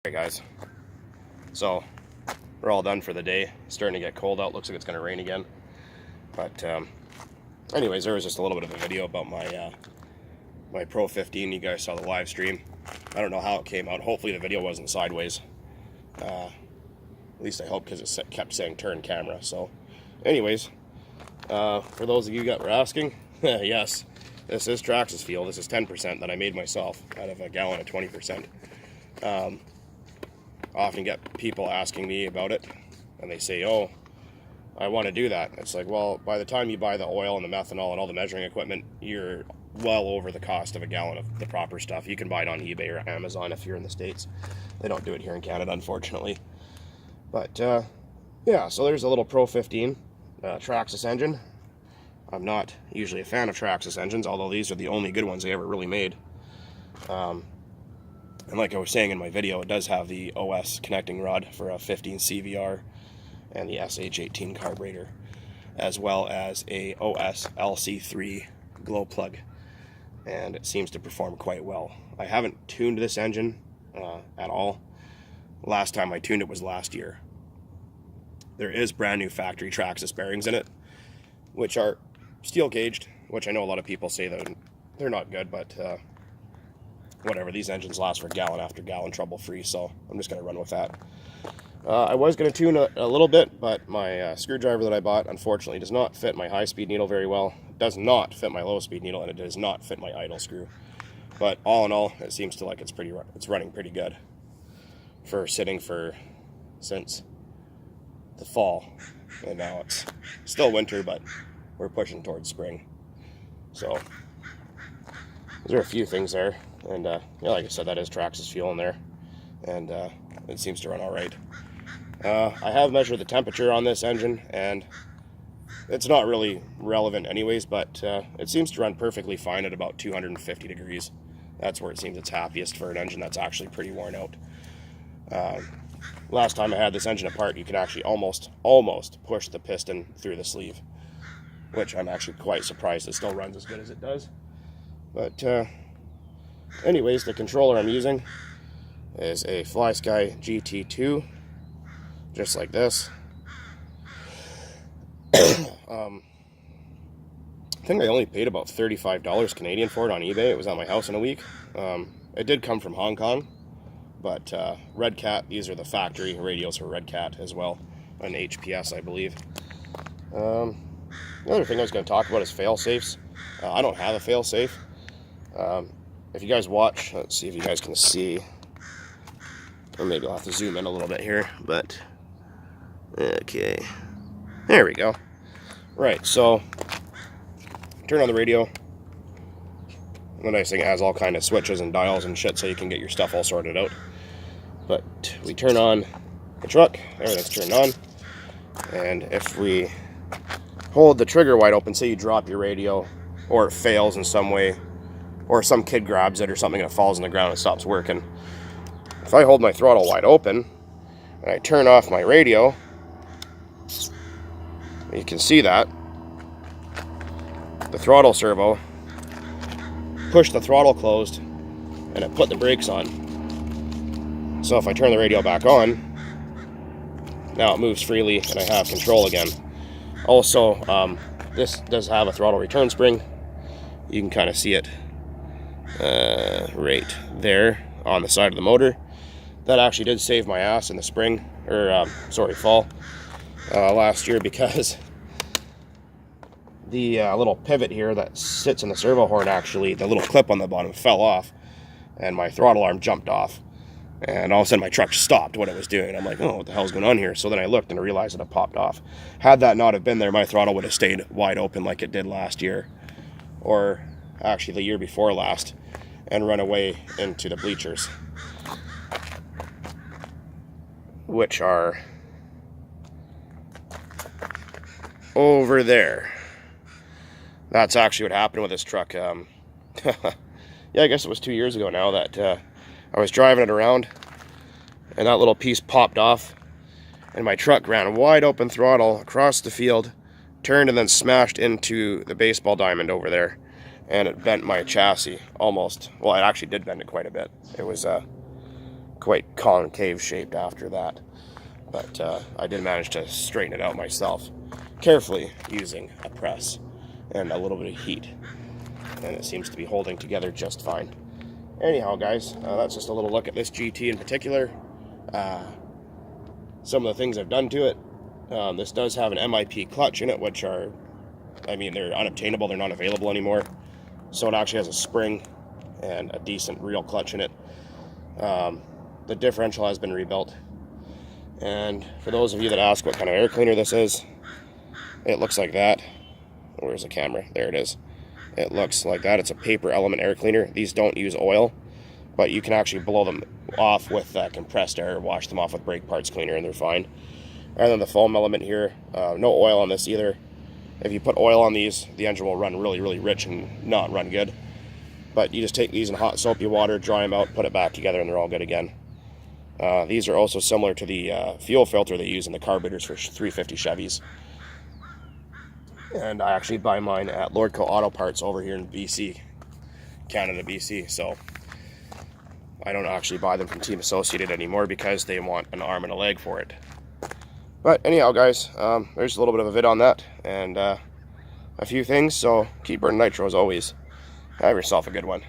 Alright guys, so we're all done for the day. It's starting to get cold out, looks like it's going to rain again. But anyways, there was just a little bit of a video about my Pro 15. You guys saw the live stream. I don't know how it came out. Hopefully the video wasn't sideways. At least I hope, because it kept saying turn camera. So anyways, for those of you that were asking, yes, this is Traxxas fuel. This is 10% that I made myself out of a gallon of 20%. I often get people asking me about it, and they say, oh, I want to do that. It's like, well, by the time you buy the oil and the methanol and all the measuring equipment, you're well over the cost of a gallon of the proper stuff. You can buy it on eBay or Amazon if you're in the States. They don't do it here in Canada, unfortunately. But yeah, so there's a little Pro 15 Traxxas engine. I'm not usually a fan of Traxxas engines, although these are the only good ones they ever really made. And like I was saying in my video, it does have the OS connecting rod for a 15 CVR and the SH18 carburetor, as well as a OS LC3 glow plug, and it seems to perform quite well. I haven't tuned this engine at all. Last time I tuned it was last year. There is brand new factory Traxxas bearings in it, which are steel gauged, which I know a lot of people say that they're not good, but whatever, these engines last for gallon after gallon trouble free, so I'm just going to run with that. I was going to tune a little bit, but my screwdriver that I bought unfortunately does not fit my high-speed needle very well. It does not fit my low-speed needle, and it does not fit my idle screw. But all in all, it seems to like it's running pretty good for sitting since the fall, and now it's still winter, but we're pushing towards spring. So there are a few things there, and yeah, like I said, that is Traxxas fuel in there, and it seems to run all right. I have measured the temperature on this engine, and it's not really relevant anyways, but it seems to run perfectly fine at about 250 degrees. That's where it seems it's happiest for an engine that's actually pretty worn out. Last time I had this engine apart, you can actually almost push the piston through the sleeve, which I'm actually quite surprised it still runs as good as it does. But anyways, the controller I'm using is a FlySky GT2, just like this. I think I only paid about $35 Canadian for it on eBay. It was at my house in a week. It did come from Hong Kong, but Red Cat, these are the factory radios for Red Cat as well, an HPS, I believe. The other thing I was going to talk about is fail-safes. I don't have a fail-safe. If you guys watch, let's see if you guys can see, or maybe I'll have to zoom in a little bit here, but okay, there we go. Right, so turn on the radio. The nice thing, it has all kind of switches and dials and shit, so you can get your stuff all sorted out. But we turn on the truck, everything's turned on, and if we hold the trigger wide open, say you drop your radio, or it fails in some way, or some kid grabs it or something and it falls on the ground and stops working. If I hold my throttle wide open and I turn off my radio, you can see that the throttle servo pushed the throttle closed and it put the brakes on. So if I turn the radio back on, now it moves freely and I have control again. Also, this does have a throttle return spring. You can kind of see it right there on the side of the motor. That actually did save my ass in the spring, or fall, last year, because the little pivot here that sits in the servo horn, actually, the little clip on the bottom fell off, and my throttle arm jumped off, and all of a sudden my truck stopped what it was doing. I'm like, oh, what the hell's going on here? So then I looked and I realized it had popped off. Had that not have been there, my throttle would have stayed wide open like it did last year, or actually the year before last, and run away into the bleachers, which are over there. That's actually what happened with this truck. Yeah, I guess it was 2 years ago now that I was driving it around, and that little piece popped off, and my truck ran wide open throttle across the field, turned, and then smashed into the baseball diamond over there. And it bent my chassis almost. Well, it actually did bend it quite a bit. It was quite concave shaped after that. But I did manage to straighten it out myself, carefully using a press and a little bit of heat. And it seems to be holding together just fine. Anyhow, guys, that's just a little look at this GT in particular. Some of the things I've done to it. This does have an MIP clutch in it, which are, I mean, they're unobtainable, they're not available anymore. So it actually has a spring and a decent real clutch in it. The differential has been rebuilt. And for those of you that ask what kind of air cleaner this is, it looks like that. Where's the camera? There it is. It looks like that. It's a paper element air cleaner. These don't use oil, but you can actually blow them off with compressed air, wash them off with brake parts cleaner, and they're fine. And then the foam element here, no oil on this either. If you put oil on these, the engine will run really, really rich and not run good. But you just take these in hot soapy water, dry them out, put it back together, and they're all good again. These are also similar to the fuel filter they use in the carburetors for 350 Chevys. And I actually buy mine at Lordco Auto Parts over here in BC, Canada, BC. So I don't actually buy them from Team Associated anymore because they want an arm and a leg for it. But anyhow, guys, there's a little bit of a vid on that and a few things. So keep burning nitro as always. Have yourself a good one.